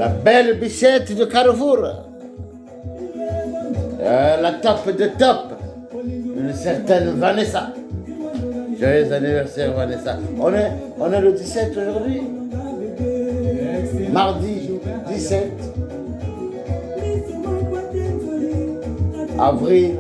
La belle bichette de Carrefour. La top de top. Une certaine Vanessa. Joyeux anniversaire Vanessa. On est le 17 aujourd'hui. Mardi 17 avril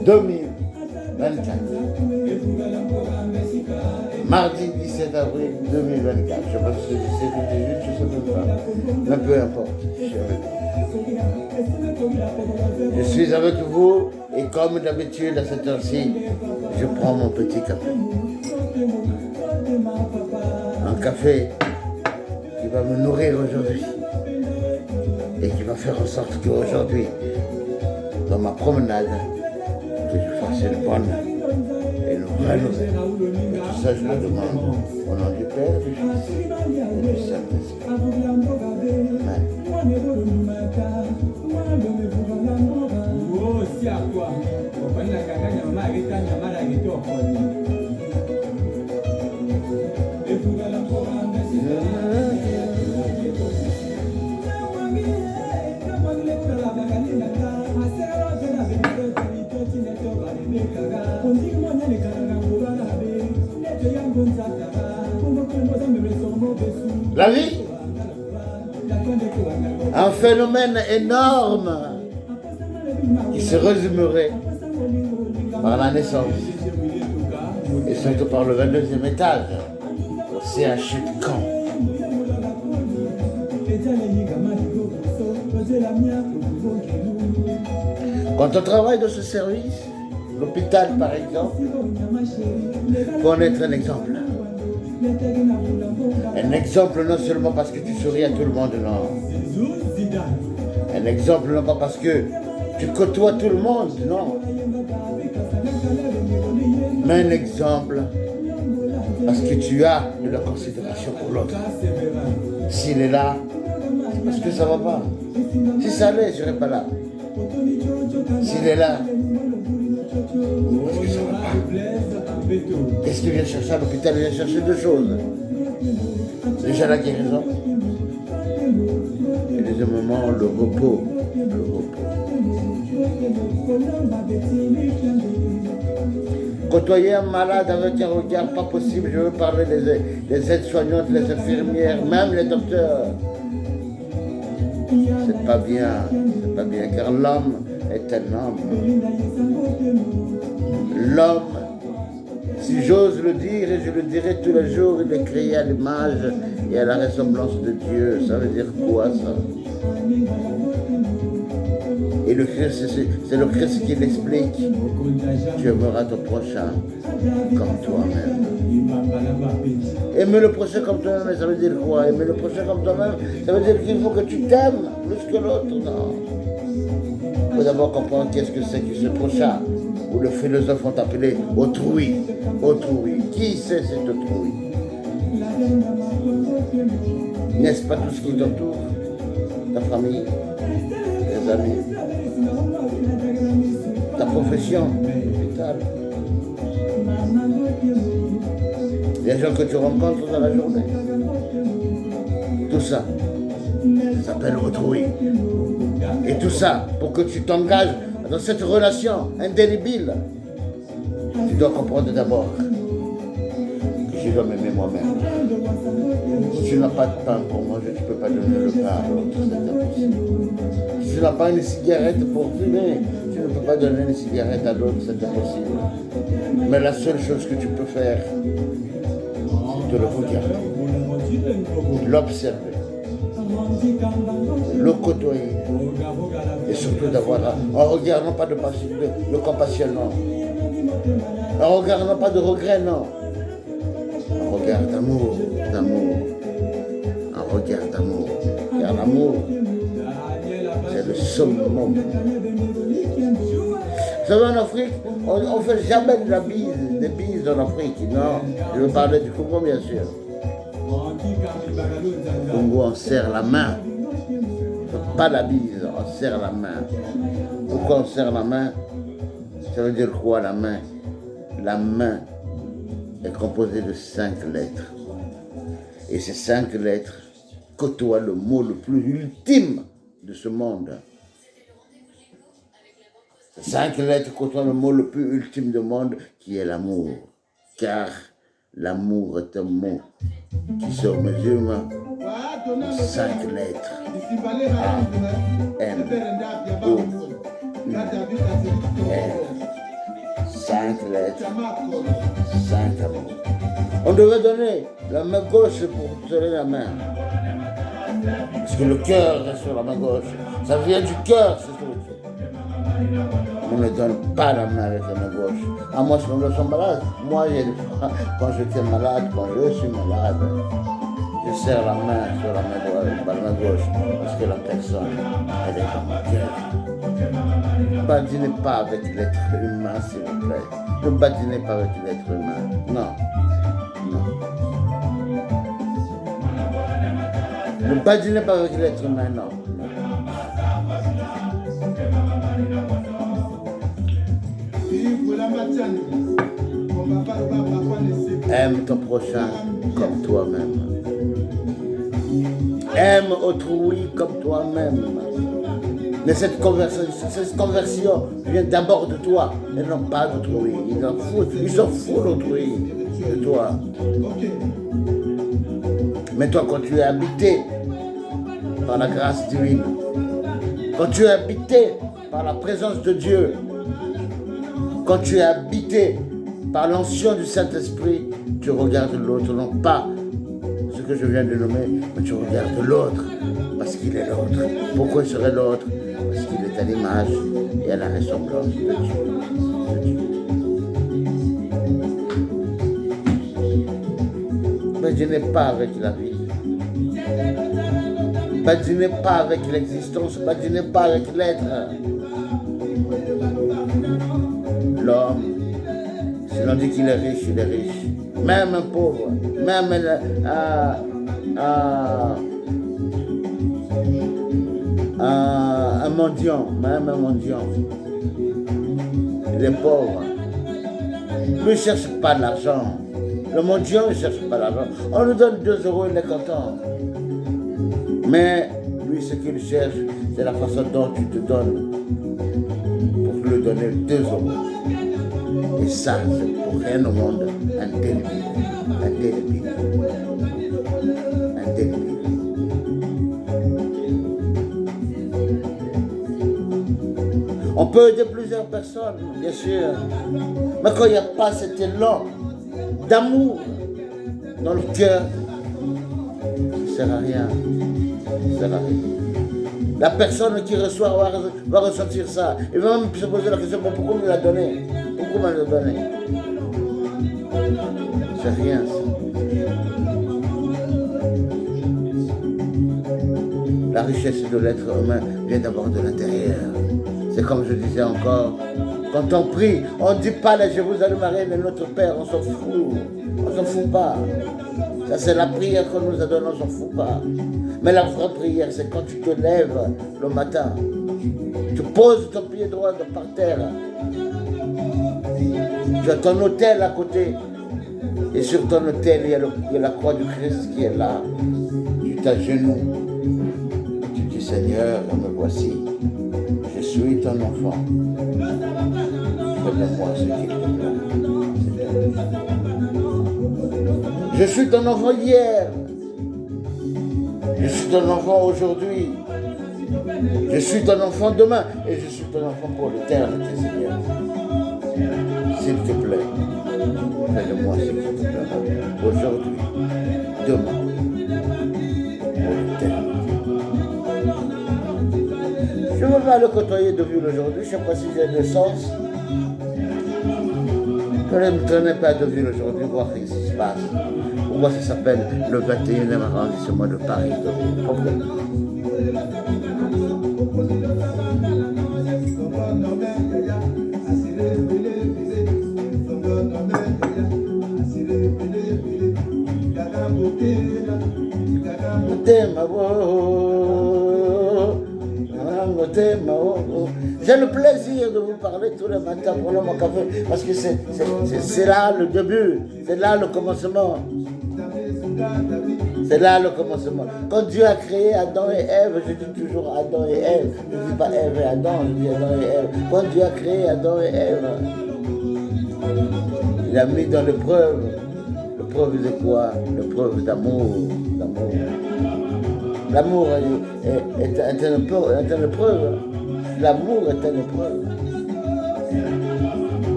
2024. Mardi 17 avril 2024. Je ne sais pas si c'est 17 ou 18, je ne sais même pas. Mais peu importe. Je suis avec vous et comme d'habitude à cette heure-ci, je prends mon petit café. Un café qui va me nourrir aujourd'hui et qui va faire en sorte qu'aujourd'hui, dans ma promenade, que je fasse une bonne et une vraie nouvelle. Et tout ça, je le demande au nom du Père, du Fils et du Saint-Esprit. Amen. La vie, un phénomène énorme qui se résumerait par la naissance et surtout par le 22e étage au CHU de Caen. Quand on travaille dans ce service, l'hôpital par exemple, faut en être un exemple. Un exemple non seulement parce que tu souris à tout le monde, non. Un exemple non pas parce que tu côtoies tout le monde, non. Mais un exemple parce que tu as de la considération pour l'autre. S'il est là, c'est parce que ça va pas. Si ça allait, je serais pas là. S'il est là, parce que ça va pas. Qu'est-ce qu'il vient chercher à l'hôpital? Il vient chercher deux choses. Déjà la guérison. Et deuxièmement, le repos. Côtoyer un malade avec un regard pas possible, je veux parler des aides-soignantes, les infirmières, même les docteurs. C'est pas bien, car l'homme est un homme. L'homme, si j'ose le dire, et je le dirai tous les jours, il est créé à l'image et à la ressemblance de Dieu. Ça veut dire quoi ça? Et le Christ, c'est le Christ qui l'explique. Tu aimeras ton prochain comme toi-même. Aimer le prochain comme toi-même, ça veut dire quoi? Aimer le prochain comme toi-même, ça veut dire qu'il faut que tu t'aimes plus que l'autre. Non. Il faut d'abord comprendre qu'est-ce que c'est que ce prochain, où les philosophes ont appelé autrui. Autrui. Qui c'est cet autrui? N'est-ce pas tout ce qui t'entoure? Ta famille, tes amis, ta profession, l'hôpital, les gens que tu rencontres dans la journée. Tout ça s'appelle autrui. Et tout ça, pour que tu t'engages dans cette relation indélébile, tu dois comprendre d'abord que je dois m'aimer moi-même. Si tu n'as pas de pain pour manger, tu ne peux pas donner le pain à l'autre, c'est impossible. Si tu n'as pas une cigarette pour fumer, tu ne peux pas donner une cigarette à l'autre, c'est impossible. Mais la seule chose que tu peux faire, c'est de le regarder, l'observer, le côtoyer, et surtout d'avoir un regard non pas de compassion, non. Un regard non pas de regret, non. Un regard d'amour. Un regard d'amour. Car l'amour, c'est le summum. Vous savez, en Afrique, on ne fait jamais des bises en Afrique. Non, je veux parler du Congo, bien sûr. Au Congo, on serre la main. Pas la bise, on serre la main. Pourquoi on serre la main? Ça veut dire quoi, la main? La main est composée de 5 lettres. Et ces 5 lettres côtoie le mot le plus ultime de ce monde. Ces 5 lettres côtoient le mot le plus ultime du monde qui est l'amour. Car l'amour est un mot qui se mesure en 5 lettres. A, M, O, U, R. 5 lettres, 5 amours. On devait donner la main gauche pour serrer la main. Parce que le cœur est sur la main gauche. Ça vient du cœur, c'est tout. On ne donne pas la main avec la main gauche. À moins que je sois malade. Moi, quand j'étais malade, quand je suis malade, je serre la main sur la main gauche. Parce que la personne, elle est dans mon cœur. Ne badinez pas avec l'être humain, s'il vous plaît. Ne badinez pas avec l'être humain. Non. Ne badinez pas avec l'être humain, non. Aime ton prochain comme toi-même. Aime autrui comme toi-même. Mais cette conversion vient d'abord de toi et non pas d'autrui. Ils s'en foutent d'autrui, de toi. Mais toi, quand tu es habité par la grâce divine, quand tu es habité par la présence de Dieu, quand tu es habité par l'onction du Saint-Esprit, tu regardes l'autre, non pas ce que je viens de nommer, mais tu regardes l'autre, parce qu'il est l'autre. Pourquoi il serait l'autre? Parce qu'il est à l'image et à la ressemblance de Dieu. Badinez pas avec la vie. Badinez pas avec l'existence. Badinez pas avec l'être. L'homme, si l'on dit qu'il est riche, il est riche. Même un pauvre, même un mendiant, même un mendiant, il est pauvre. Lui ne cherche pas l'argent. Le mendiant ne cherche pas l'argent. On lui donne 2 euros, il est content. Mais lui, ce qu'il cherche, c'est la façon dont tu te donnes pour lui donner 2 euros. Et ça, c'est pour rien au monde indélébile. On peut aider plusieurs personnes, bien sûr. Mais quand il n'y a pas cet élan d'amour dans le cœur, ça ne sert à rien. La personne qui reçoit va ressentir ça. Il va même se poser la question, pourquoi on me l'a donné? Pourquoi on me l'a donné? C'est rien ça. La richesse de l'être humain vient d'abord de l'intérieur. C'est comme je disais encore, quand on prie, on ne dit pas la Jérusalem Reine et notre Père, on s'en fout. On s'en fout pas. Ça c'est la prière qu'on nous a donnée, on s'en fout pas. Mais la vraie prière, c'est quand tu te lèves le matin, tu poses ton pied droit par terre, tu as ton autel à côté, et sur ton autel, il y a la croix du Christ qui est là. Tu t'agenouilles, tu dis Seigneur, me voici, je suis ton enfant. Fais-le-moi ce qu'il te plaît. Je suis ton enfant hier. Je suis ton enfant aujourd'hui. Je suis ton enfant demain. Et je suis ton enfant pour l'éternité, Seigneur. S'il te plaît, fais-le-moi ce qu'il te plaît. Aujourd'hui, demain, pour l'éternité. Je ne veux pas le côtoyer de vue aujourd'hui. Je ne sais pas si j'ai de sens. Je ne me traînais pas de vue aujourd'hui, voir ce qui se passe. Pourquoi ça s'appelle le 21e arrondissement de Paris. J'ai le plaisir de vous parler tous les matins pour mon café parce que c'est là le début, c'est là le commencement. C'est là le commencement. Quand Dieu a créé Adam et Ève, je dis toujours Adam et Ève. Je ne dis pas Ève et Adam, je dis Adam et Ève. Quand Dieu a créé Adam et Ève, il a mis dans l'épreuve. L'épreuve de quoi? L'épreuve d'amour. L'amour est une épreuve. L'amour est une épreuve.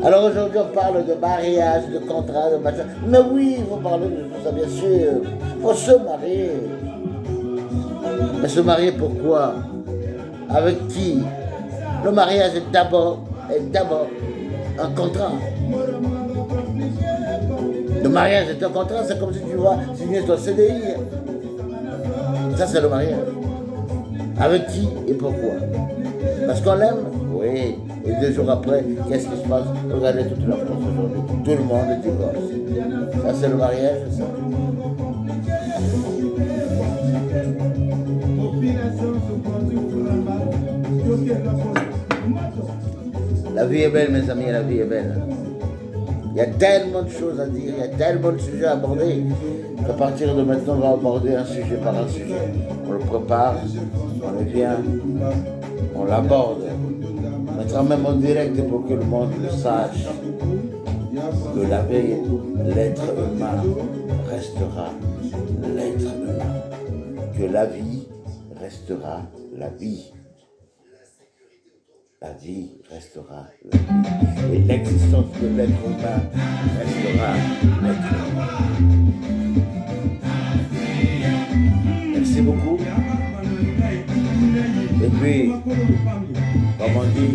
Alors aujourd'hui on parle de mariage, de contrat, de machin. Mais oui, il faut parler de tout ça, bien sûr. Il faut se marier. Mais se marier pourquoi? Avec qui? Le mariage est d'abord un contrat. Le mariage est un contrat, c'est comme si tu vas signer ton CDI. Ça c'est le mariage. Avec qui et pourquoi? Parce qu'on l'aime? Oui. Et 2 jours après, qu'est-ce qui se passe? Regardez toute la France aujourd'hui. Tout le monde divorce. Ça c'est le mariage, ça. La vie est belle, mes amis, la vie est belle. Il y a tellement de choses à dire, il y a tellement de sujets à aborder qu'à partir de maintenant, on va aborder un sujet par un sujet. On le prépare, on y vient, on l'aborde. On mettra même en direct pour que le monde le sache. Que la vie, l'être humain restera l'être humain. Que la vie restera la vie. La vie restera la vie. Et l'existence de l'être humain restera l'être humain. Merci beaucoup. Et puis, comme on dit,